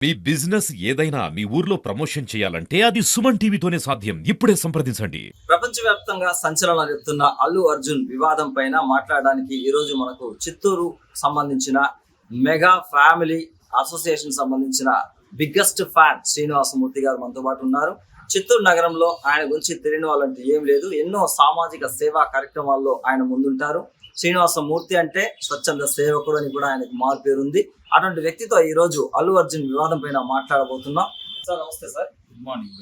మీ business ఏదైనా మీ ఊర్లో promotion చేయాలంటే అది సుమన్ టీవీతోనే సాధ్యం. ఇప్పుడే సంప్రదించండి. ప్రపంచవ్యాప్తంగా సంచలనం రేపుతున్న అల్లు అర్జున్ వివాదం పైన మాట్లాడడానికి ఈ రోజు మనకు చిత్తూరు సంబంధించిన మెగా ఫ్యామిలీ అసోసియేషన్ సంబంధించిన బిగ్గెస్ట్ ఫ్యాన్ శ్రీనివాసమూర్తి గారు మనతో పాటు ఉన్నారు. చిత్తూరు నగరంలో ఆయన గురించి తెలియని వాళ్ళంటే ఏం లేదు. ఎన్నో సామాజిక సేవా కార్యక్రమాల్లో ఆయన ముందుంటారు. శ్రీనివాసమూర్తి అంటే స్వచ్ఛంద సేవకుడు అని కూడా ఆయనకు మారు పేరుంది. అటువంటి వ్యక్తితో ఈ రోజు అల్లు అర్జున్ వివాదం పైన మాట్లాడబోతున్నాం. సార్ నమస్తే సార్. Good morning.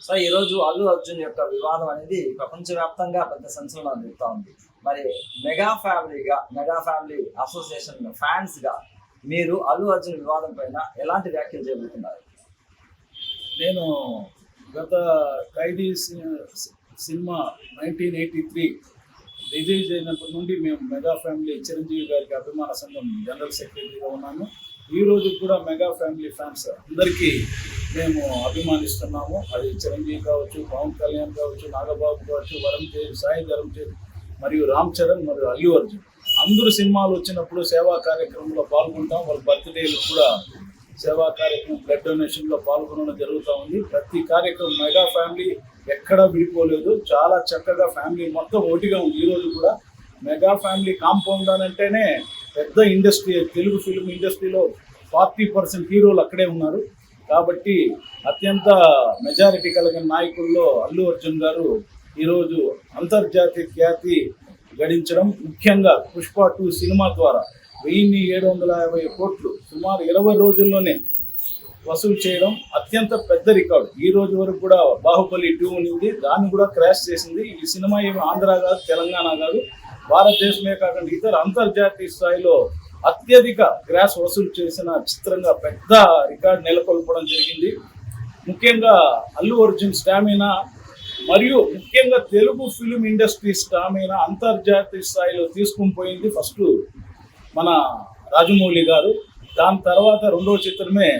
సార్ ఈ రోజు అల్లు అర్జున్ యొక్క వివాదం అనేది ప్రపంచవ్యాప్తంగా పెద్ద సంచలనం జరుగుతూ ఉంది. మరి మెగా ఫ్యామిలీ అసోసియేషన్ ఫ్యాన్స్ గా మీరు అల్లు అర్జున్ వివాదం పైన ఎలాంటి వ్యాఖ్యలు చేయబోతున్నారు? నేను గత ఖైదీ సినిమా 1983 రిలీజ్ అయినప్పటి నుండి మేము మెగా ఫ్యామిలీ చిరంజీవి గారికి అభిమాన సంఘం జనరల్ సెక్రటరీగా ఉన్నాను. ఈ రోజు కూడా మెగా ఫ్యామిలీ ఫ్యాన్స్ అందరికీ మేము అభిమానిస్తున్నాము. అది చిరంజీవి కావచ్చు, పవన్ కళ్యాణ్ కావచ్చు, నాగబాబు కావచ్చు, వరుణ్ తేజ్, సాయి ధరమ్ తేజ్ మరియు రామ్ చరణ్ మరియు అల్లు అర్జున్ అందరూ సినిమాలు వచ్చినప్పుడు సేవా కార్యక్రమంలో పాల్గొంటాం. వాళ్ళ బర్త్డేలు కూడా సేవా కార్యక్రమం బ్లడ్ డొనేషన్లో పాల్గొనడం జరుగుతూ ఉంది. ప్రతి కార్యక్రమం మెగా ఫ్యామిలీ ఎక్కడా విడిపోలేదు. చాలా చక్కగా ఫ్యామిలీ మొత్తం ఒకటిగా ఉంది. ఈరోజు కూడా మెగా ఫ్యామిలీ కాంపౌండ్ అని అంటేనే పెద్ద ఇండస్ట్రీ. తెలుగు ఫిల్మ్ ఇండస్ట్రీలో 40% హీరోలు అక్కడే ఉన్నారు. కాబట్టి అత్యంత మెజారిటీ కలిగిన నాయకుల్లో అల్లు అర్జున్ గారు ఈరోజు అంతర్జాతీయ ఖ్యాతి గడించడం, ముఖ్యంగా పుష్ప 2 సినిమా ద్వారా 1750 కోట్లు సుమారు 20 రోజుల్లోనే వసూలు చేయడం అత్యంత పెద్ద రికార్డు. ఈ రోజు వరకు కూడా బాహుబలి 2 ఉంది, దాన్ని కూడా క్రాష్ చేసింది. ఈ సినిమా ఏమి ఆంధ్ర కాదు, తెలంగాణ కాదు, భారతదేశమే కాకుండా ఇతర అంతర్జాతీయ స్థాయిలో అత్యధిక గ్రాస్ వసూలు చేసిన చిత్రంగా పెద్ద రికార్డు నెలకొల్పడం జరిగింది. ముఖ్యంగా అల్లు అర్జున్ స్టామినా మరియు ముఖ్యంగా తెలుగు ఫిల్మ్ ఇండస్ట్రీ స్టామినా అంతర్జాతీయ స్థాయిలో తీసుకుని పోయింది ఫస్ట్ మన రాజమౌళి గారు. దాని తర్వాత రెండవ చిత్రమే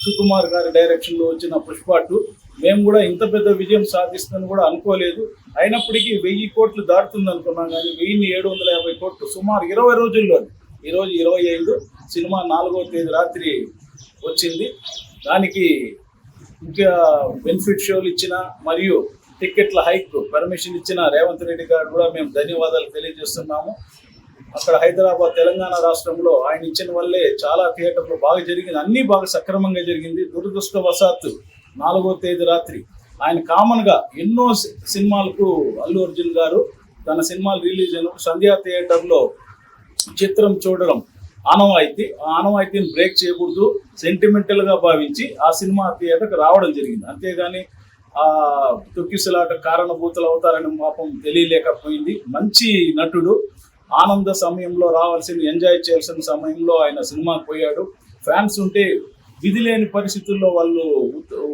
సుకుమార్ గారి డైరెక్షన్లో వచ్చిన పుష్ప 2. మేము కూడా ఇంత పెద్ద విజయం సాధిస్తుందని కూడా అనుకోలేదు. అయినప్పటికీ 1000 కోట్లు దాటుతుంది అనుకున్నాం, కానీ 1750 కోట్లు సుమారు 20 రోజుల్లో. ఈరోజు 25 సినిమా 4వ తేదీ రాత్రి వచ్చింది. దానికి ముఖ్య బెనిఫిట్ షోలు ఇచ్చిన మరియు టికెట్ల హైక్ పర్మిషన్ ఇచ్చిన రేవంత్ రెడ్డి గారు కూడా మేము ధన్యవాదాలు తెలియజేస్తున్నాము. అక్కడ హైదరాబాద్ తెలంగాణ రాష్ట్రంలో ఆయన ఇచ్చిన వల్లే చాలా థియేటర్లు బాగా జరిగింది, అన్నీ బాగా సక్రమంగా జరిగింది. దురదృష్టవశాత్తు 4వ తేదీ రాత్రి ఆయన కామన్గా ఎన్నో సినిమాలకు అల్లు అర్జున్ గారు తన సినిమాలు రిలీజ్ అయినప్పుడు సంధ్యా థియేటర్లో చిత్రం చూడడం ఆనవాయితీ. ఆ ఆనవాయితీని బ్రేక్ చేయకూడదు, సెంటిమెంటల్గా భావించి ఆ సినిమా థియేటర్కి రావడం జరిగింది. అంతేగాని ఆ తొక్కిసలాట కారణభూతులు అవుతారని పాపం తెలియలేకపోయింది. మంచి నటుడు, ఆనంద సమయంలో రావాల్సింది, ఎంజాయ్ చేయాల్సిన సమయంలో ఆయన సినిమాకి పోయాడు. ఫ్యాన్స్ ఉంటే విధి లేని పరిస్థితుల్లో వాళ్ళు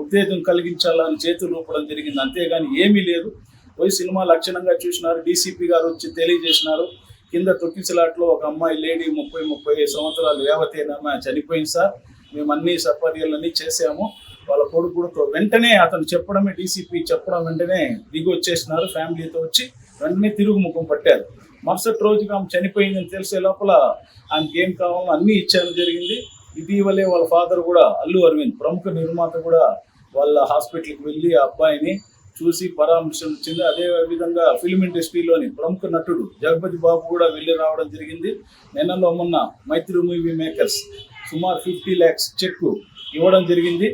ఉత్తేజం కలిగించాలని చేతులు ఊపడం జరిగింది. అంతేగాని ఏమీ లేదు. పోయి సినిమా లక్షణంగా చూసినారు. డీసీపీ గారు వచ్చి తెలియజేసినారు, కింద తొక్కిసలాట్లో ఒక అమ్మాయి లేడీ 30-35 సంవత్సరాలు రేవతి అనే చనిపోయింది సార్, మేము అన్ని సపర్యలన్నీ చేసాము. వాళ్ళ కొడుకుతో వెంటనే అతను చెప్పడమే, డీసీపీ చెప్పడం వెంటనే దిగి వచ్చేసినారు. ఫ్యామిలీతో వచ్చి వెంటనే తిరుగుముఖం పట్టారు. మరుసటి రోజుగా ఆమె చనిపోయిందని తెలిసే లోపల ఆమెకి ఏం కావాలో అన్నీ ఇచ్చేయడం జరిగింది. ఇటీవలే వాళ్ళ ఫాదర్ కూడా అల్లు అరవింద్ ప్రముఖ నిర్మాత కూడా వాళ్ళ హాస్పిటల్కి వెళ్ళి ఆ అబ్బాయిని చూసి పరామర్శించింది. అదే విధంగా ఫిల్మ్ ఇండస్ట్రీలోని ప్రముఖ నటుడు జగపతి బాబు కూడా వెళ్ళి రావడం జరిగింది. నిన్నలో మొన్న మైత్రి మూవీ మేకర్స్ సుమారు 50 lakhs చెక్ ఇవ్వడం జరిగింది.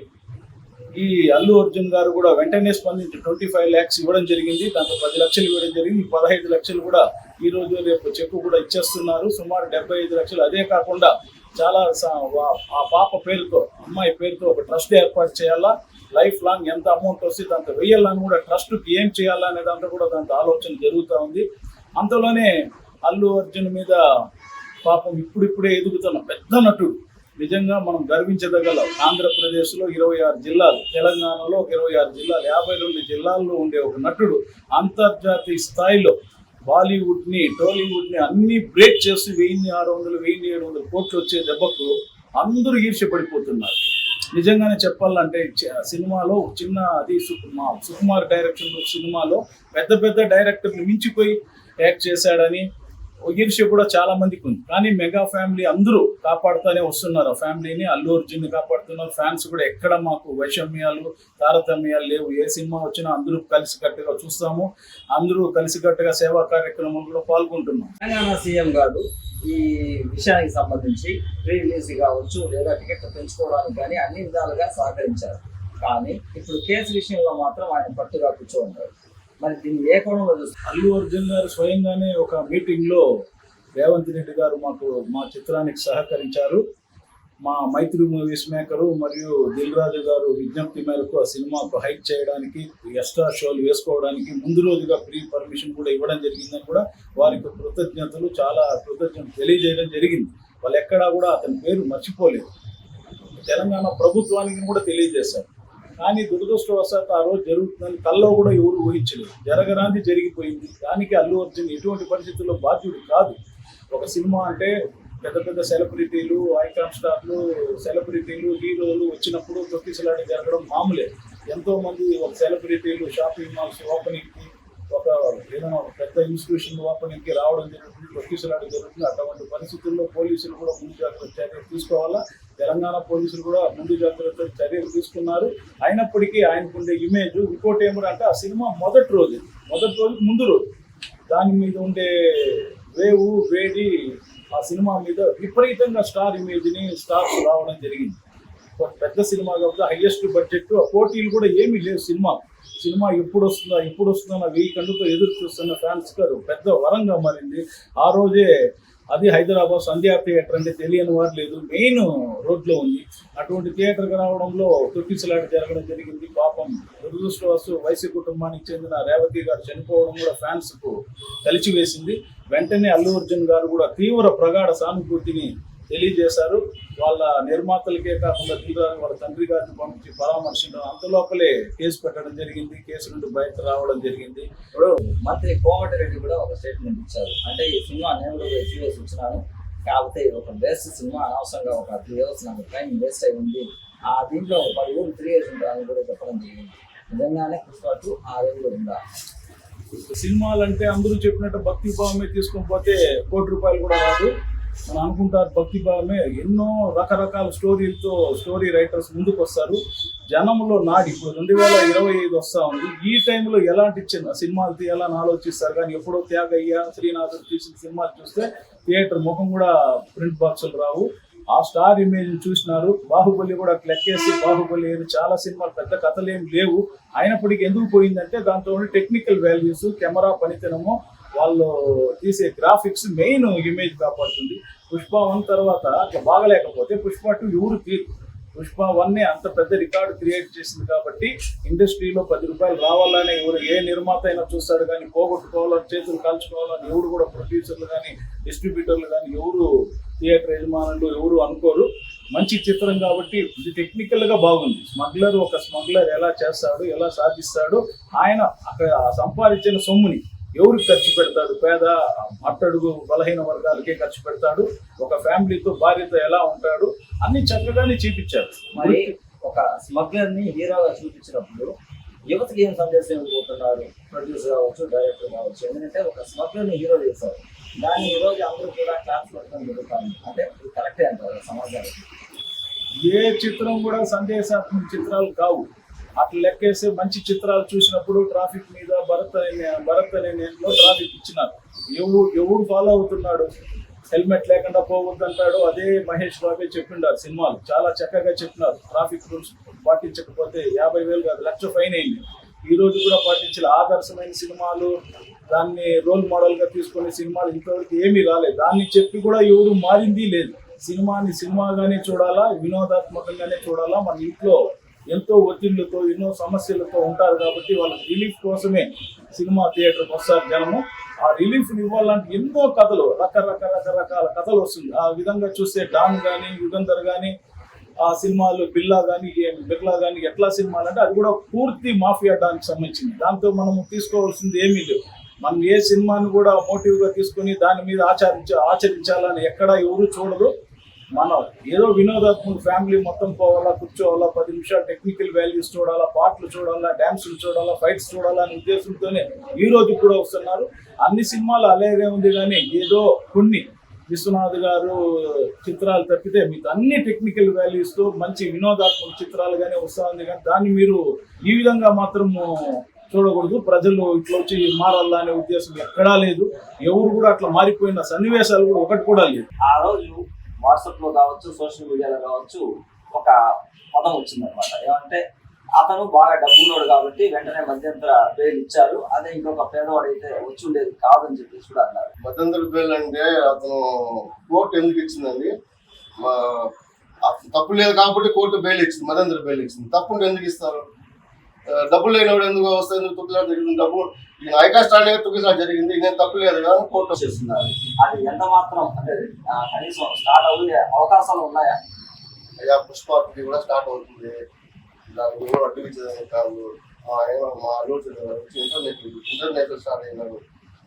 ఈ అల్లు అర్జున్ గారు కూడా వెంటనే స్పందించి 25 lakhs ఇవ్వడం జరిగింది. దాంతో 10 లక్షలు ఇవ్వడం జరిగింది. 15 లక్షలు కూడా ఈ రోజు రేపు చెక్కు కూడా ఇచ్చేస్తున్నారు, సుమారు 75 లక్షలు. అదే కాకుండా చాలా ఆ పాప పేరుతో, అమ్మాయి పేరుతో ఒక ట్రస్ట్ ఏర్పాటు చేయాలా, లైఫ్ లాంగ్ ఎంత అమౌంట్ వస్తే దాంతో వెయ్యాలని కూడా ట్రస్ట్కి ఏం చేయాలా అనే దాంతో కూడా దాంతో ఆలోచన జరుగుతూ ఉంది. అంతలోనే అల్లు అర్జున్ మీద పాపం ఇప్పుడిప్పుడే ఎదుగుతున్న పెద్ద నటుడు, నిజంగా మనం గర్వించదగలం. ఆంధ్రప్రదేశ్లో 26 జిల్లాలు, తెలంగాణలో 26 జిల్లాలు, 52 జిల్లాల్లో ఉండే ఒక నటుడు అంతర్జాతీయ స్థాయిలో బాలీవుడ్ని, టాలీవుడ్ని అన్నీ బ్రేక్ చేసి 1600-1700 కోట్లు వచ్చే దెబ్బకు అందరూ ఈర్ష్యపడిపోతున్నారు. నిజంగానే చెప్పాలంటే సినిమాలో చిన్న అది సుకుమార్ డైరెక్షన్ సినిమాలో పెద్ద పెద్ద డైరెక్టర్ని మించిపోయి యాక్ట్ చేశాడని ఈర్ష్య కూడా చాలా మందికి ఉంది. కానీ మెగా ఫ్యామిలీ అందరూ కాపాడుతూనే వస్తున్నారు. ఆ ఫ్యామిలీని, అల్లు అర్జున్ కాపాడుతున్నారు. ఫ్యాన్స్ కూడా ఎక్కడ మాకు వైషమ్యాలు, తారతమ్యాలు లేవు. ఏ సినిమా వచ్చినా అందరూ కలిసికట్టుగా చూస్తాము. అందరూ కలిసికట్టుగా సేవా కార్యక్రమంలో పాల్గొంటున్నాం. తెలంగాణ సీఎం గారు ఈ విషయానికి సంబంధించి ప్రీ రిలీజ్ కావచ్చు లేదా టికెట్లు పెంచుకోవడానికి కానీ అన్ని విధాలుగా సహకరించారు. కానీ ఇప్పుడు కేసు విషయంలో మాత్రం ఆయన పట్టుగా కూర్చోంటారు. మరి దీన్ని ఏ కోణంలో చూస్తారు? అల్లు అర్జున్ గారు స్వయంగానే ఒక మీటింగ్ లో రేవంత్ రెడ్డి గారు మా చిత్రానికి సహకరించారు. మా మైత్రి మూవీస్ మేకరు మరియు దిల్ రాజు గారు విజ్ఞప్తి మేరకు ఆ సినిమాకు హైక్ చేయడానికి, ఎక్స్ట్రా షోలు వేసుకోవడానికి ముందు రోజుగా ప్రీ పర్మిషన్ కూడా ఇవ్వడం జరిగిందని కూడా వారికి చాలా కృతజ్ఞతలు తెలియజేయడం జరిగింది. వాళ్ళు ఎక్కడా కూడా అతని పేరు మర్చిపోలేదు. తెలంగాణ ప్రభుత్వానికి కూడా తెలియజేశారు. కానీ దురదృష్టవశాత్తు ఆ రోజు జరుగుతుందని కల్లో కూడా ఎవరు ఊహించలేదు. జరగరాంది జరిగిపోయింది. దానికి అల్లు అర్జున్ ఎటువంటి పరిస్థితుల్లో బాధ్యుడు కాదు. ఒక సినిమా అంటే పెద్ద పెద్ద సెలబ్రిటీలు, ఐకాన్ స్టార్లు, సెలబ్రిటీలు, హీరోలు వచ్చినప్పుడు తొక్కిసలాడి జరగడం మామూలే. ఎంతో మంది ఒక సెలబ్రిటీలు షాపింగ్ మాల్స్ ఓపెనింగ్కి, ఒక ఏదైనా పెద్ద ఇన్స్టిట్యూషన్ ఓపెనింగ్కి రావడం జరుగుతుంది, తొక్కిసలాడి జరుగుతుంది. అటువంటి పరిస్థితుల్లో పోలీసులు కూడా ముందు జాగ్రత్త చర్యలు తీసుకోవాలా. తెలంగాణ పోలీసులు కూడా ముందు జాగ్రత్త చర్యలు తీసుకున్నారు. అయినప్పటికీ ఆయనకుండే ఇమేజ్ ఇంకోటి ఏమిటంటే ఆ సినిమా మొదటి రోజు ముందు రోజు దాని మీద ఉండే వేడి ఆ సినిమా మీద విపరీతంగా స్టార్స్ రావడం జరిగింది. ఒక పెద్ద సినిమా కాబట్టి హైయెస్ట్ బడ్జెట్, ఆ పోటీలు కూడా ఏమీ లేవు. సినిమా ఎప్పుడు వస్తుందన్న 1000 కళ్ళతో ఎదురు చూస్తున్న ఫ్యాన్స్ గారు పెద్ద వరంగా మారింది. ఆ రోజే అది హైదరాబాద్ సంధ్యా థియేటర్ అంటే తెలియని వారు లేదు, మెయిన్ రోడ్లో ఉంది. అటువంటి థియేటర్కి రావడంలో తొక్కిసలాట జరగడం జరిగింది. పాపం దురదృష్టవశాత్తు వైసీ కుటుంబానికి చెందిన రేవతి గారు చనిపోవడం కూడా ఫ్యాన్స్కు కలిచివేసింది. వెంటనే అల్లు అర్జున్ గారు కూడా తీవ్ర ప్రగాఢ సానుభూతిని తెలియజేశారు. వాళ్ళ నిర్మాతలకే కాకుండా వాళ్ళ తండ్రి గారిని పంపించి పరామర్శించడం, అంతలోపలే కేసు పెట్టడం జరిగింది. కేసు నుండి బయట రావడం జరిగింది. ఇప్పుడు మంత్రి కోమటిరెడ్డి కూడా ఒక స్టేట్మెంట్ ఇచ్చారు. అంటే ఈ సినిమా నేను కూడా సీరియస్ ఇచ్చినాను, కాకపోతే ఒక బెస్ట్ సినిమా అనవసరంగా ఒక 3 years నాకు టైం వేస్ట్ అయి ఉంది, ఆ దీంట్లో 10 ఊళ్ళు 3 years ఉంటారని కూడా చెప్పడం జరిగింది. నిజంగానే పుష్ప ఆ రేంజ్లో ఉందా? సినిమాలంటే అందరూ చెప్పినట్టు భక్తి భావమే తీసుకొని పోతే ₹1 కూడా రాదు. మనం అనుకుంటారు భక్తి భావమే. ఎన్నో రకరకాల స్టోరీ రైటర్స్ ముందుకు వస్తారు. జనంలో నాడి ఇప్పుడు 2025 వస్తూ ఉంది. ఈ టైంలో ఎలాంటి సినిమాలు తీయాలని ఆలోచిస్తారు. కానీ ఎప్పుడో త్యాగయ్య, శ్రీనాథుడు తీసిన సినిమాలు చూస్తే థియేటర్ ముఖం కూడా ప్రింట్ బాక్సులు రావు. ఆ స్టార్ ఇమేజ్ చూసినారు. బాహుబలి కూడా లెక్కేసి బాహుబలి చాలా సినిమాలు పెద్ద కథలు ఏం లేవు. అయినప్పటికీ ఎందుకు పోయిందంటే దాంట్లో టెక్నికల్ వాల్యూస్, కెమెరా పనితనము, వాళ్ళు తీసే గ్రాఫిక్స్ మెయిన్ ఇమేజ్ కాపాడుతుంది. పుష్ప 1 తర్వాత బాగలేకపోతే పుష్ప 2 ఎవరు తీరు. పుష్ప 1 అంత పెద్ద రికార్డు క్రియేట్ చేసింది కాబట్టి ఇండస్ట్రీలో ₹10 రావాలని ఏ నిర్మాత అయినా చూస్తాడు. కానీ పోగొట్టుకోవాలని, చేతులు కాల్చుకోవాలని ఎవరు కూడా ప్రొడ్యూసర్లు కానీ డిస్ట్రిబ్యూటర్లు కానీ ఎవరు థియేటర్ యజమానులు ఎవరు అనుకోరు. మంచి చిత్రం కాబట్టి ఇది టెక్నికల్గా బాగుంది. ఒక స్మగ్లర్ ఎలా చేస్తాడు, ఎలా సాధిస్తాడు, ఆయన అక్కడ సంపాదించిన సొమ్ముని ఎవరికి ఖర్చు పెడతాడు? పేద, అట్టడుగు, బలహీన వర్గాలకే ఖర్చు పెడతాడు. ఒక ఫ్యామిలీతో, భార్యతో ఎలా ఉంటాడు, అన్ని చక్కగానే చూపించారు. మరి ఒక స్మగ్లర్ ని హీరోగా చూపించినప్పుడు యువతకి ఏం సందేశం ఇవ్వబోతున్నారు? ప్రొడ్యూసర్ కావచ్చు, డైరెక్టర్ కావచ్చు. ఎందుకంటే ఒక స్మగ్లర్ ని హీరో చేశారు, దాన్ని ఈ రోజు అందరూ కూడా క్లాస్ పెట్టడం జరుగుతుంది. అంటే ఇది కరెక్టే అంటారు సమాజానికి? ఏ చిత్రం కూడా సందేశాత్మక చిత్రాలు కావు. అట్లా లెక్కేస్తే మంచి చిత్రాలు చూసినప్పుడు ట్రాఫిక్ మీద భరత్ అనే నేమ్లో ట్రాఫిక్ ఇచ్చినారు. ఎవడు ఫాలో అవుతున్నాడు? హెల్మెట్ లేకుండా పోవద్దు అంటాడు. అదే మహేష్ బాబే చెప్పిండారు. సినిమాలు చాలా చక్కగా చెప్పినారు. ట్రాఫిక్ రూల్స్ పాటించకపోతే 50,000 కాదు, 1,00,000 ఫైన్ అయింది. ఈ రోజు కూడా పాటించాలి. ఆదర్శమైన సినిమాలు, దాన్ని రోల్ మోడల్గా తీసుకునే సినిమాలు ఇంతవరకు ఏమీ రాలేదు. దాన్ని చెప్పి కూడా ఎవరు మారింది లేదు. సినిమాగానే చూడాలా, వినోదాత్మకంగానే చూడాలా. మన ఇంట్లో ఎంతో ఒత్తిళ్లతో, ఎన్నో సమస్యలతో ఉంటారు కాబట్టి వాళ్ళకి రిలీఫ్ కోసమే సినిమా థియేటర్కి వస్తారు జనము. ఆ రిలీఫ్ని ఇవ్వాలంటే ఎన్నో కథలు, రకరకాల కథలు వస్తుంది. ఆ విధంగా చూస్తే డాన్ కానీ, యుగంధర్ కానీ, ఆ సినిమాలు బిర్లా కానీ ఎట్లా సినిమాలు అంటే అది కూడా పూర్తి మాఫియా డాన్కి సంబంధించింది. దాంతో మనం తీసుకోవాల్సింది ఏమీ లేదు. మనం ఏ సినిమాని కూడా మోటివ్గా తీసుకొని దాని మీద ఆచరించాలని ఎక్కడా ఎవరు చూడరు. మనం ఏదో వినోదాత్మక ఫ్యామిలీ మొత్తం పోవాలా, కూర్చోవాలా, 10 నిమిషాలు టెక్నికల్ వాల్యూస్ చూడాలా, పాటలు చూడాలా, డాన్సులు చూడాలా, ఫైట్స్ చూడాలా అనే ఉద్దేశంతోనే ఈ రోజు కూడా వస్తున్నారు. అన్ని సినిమాలు అలాగే ఉంది, కానీ ఏదో కొన్ని విశ్వనాథ్ గారు చిత్రాలు తప్పితే మీకు అన్ని టెక్నికల్ వాల్యూస్ తో మంచి వినోదాత్మక చిత్రాలుగానే వస్తా ఉంది. కానీ దాన్ని మీరు ఈ విధంగా మాత్రం చూడకూడదు. ప్రజలు ఇట్లా వచ్చి మారాలా అనే ఉద్దేశం ఎక్కడా లేదు. ఎవరు కూడా అట్లా మారిపోయిన సన్నివేశాలు కూడా ఒకటి కూడా లేదు. ఆ రోజు వాట్సాప్ లో కావచ్చు, సోషల్ మీడియాలో కావచ్చు, ఒక పదం వచ్చిందనమాట. ఏమంటే అతను బాగా డబ్బులోడు కాబట్టి వెంటనే మధ్యంతర బెయిల్ ఇచ్చారు, అదే ఇంకొక పేదవాడు అయితే వచ్చి ఉండేది కాదని చెప్పేసి కూడా అన్నారు. మధ్యంతర బెయిల్ అంటే అతను కోర్టు ఎందుకు ఇచ్చిందండి? అతను తప్పు లేదు కాబట్టి కోర్టు బెయిల్ ఇచ్చింది, మధ్యంతర బెయిల్ ఇచ్చింది. తప్పు ఎందుకు ఇస్తారు? డబ్బులు లేనివాడు ఎందుకు వస్తాయి? ఎందుకు తొక్కిసారి జరిగింది? డబ్బు ఐకాస్టాండ్ తొక్కిసారి జరిగింది, నేను తప్పు లేదు కదా కోర్టు చేస్తున్నారు. అది ఎంత మాత్రం అంటే కనీసం స్టార్ట్ అయ్యే అవకాశాలు ఉన్నాయా? అయ్యా పుష్పకి కూడా స్టార్ట్ అవుతుంది, దానికి కూడా అడ్డుగించేదానికి కాదు. మా అల్లు ఇంటర్నేషనల్ స్టార్ట్ అయినారు,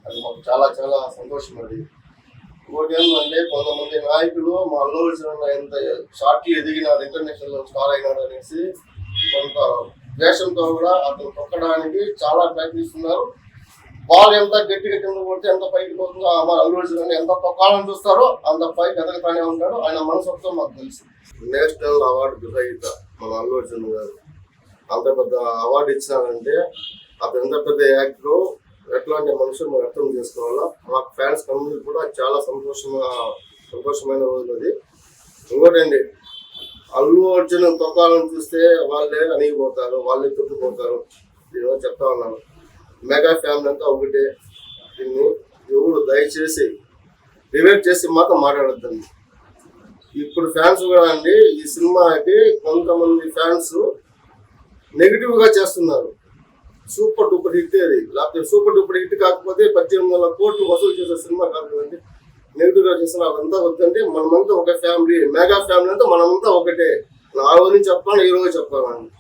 అది మాకు చాలా చాలా సంతోషం. అది ఇంకోటి ఏంటంటే కొంతమంది నాయకులు మా అల్లు ఎంత షార్ట్లీ ఎదిగినారు, ఇంటర్నేషనల్ స్టార్ అయినారు అనేసి కొంత దేశంతో కూడా అతను తొక్కడానికి చాలా ప్రయత్నిస్తున్నారు. బాల్ ఎంత గట్టిగా కింద కొడితే ఎంత పైకి పోతుందో మా అల్లు అర్జున్ ఎంత తొక్కాలని చూస్తారో అంత పైకి ఎదగతానే ఉంటాడు. ఆయన మనసుతో మాకు తెలుసు. నేషనల్ అవార్డు గ్రహీత మన అల్లు అర్జున్ గారు అంత పెద్ద అవార్డు ఇచ్చినారంటే అతను ఎంత పెద్ద యాక్టర్, ఎట్లాంటి మనుషులు మనం అర్థం చేసుకోవాలా. మా ఫ్యాన్స్ కమ్యూనిటీ కూడా చాలా సంతోషమైన రోజు అది. ఇంకోటండి, అల్లు అర్జున్ తొక్కాలని చూస్తే వాళ్ళే అణిగిపోతారు, వాళ్ళే తొక్కిపోతారు. నేను చెప్తా ఉన్నాను, మెగా ఫ్యామిలీ అంతా ఒకటే. దీన్ని ఎవరు దయచేసి డివైడ్ చేసి మాత్రం మాట్లాడద్దండి. ఇప్పుడు ఫ్యాన్స్ కూడా అండి, ఈ సినిమాకి కొంతమంది ఫ్యాన్స్ నెగిటివ్ గా చేస్తున్నారు. సూపర్ డూపర్ హిట్ అది, లేకపోతే సూపర్ డూపర్ హిట్ కాకపోతే 1800 కోట్లు వసూలు చేసే సినిమా కాదు కదండి. నెగిటివ్ గా చేస్తున్నారు, అదంతా వద్దండి. మనమంతా ఒక ఫ్యామిలీ, మెగా ఫ్యామిలీ అంతా మనమంతా ఒకటే. నా గురించి చెప్పాను, ఈ రోజు చెప్పాలండి.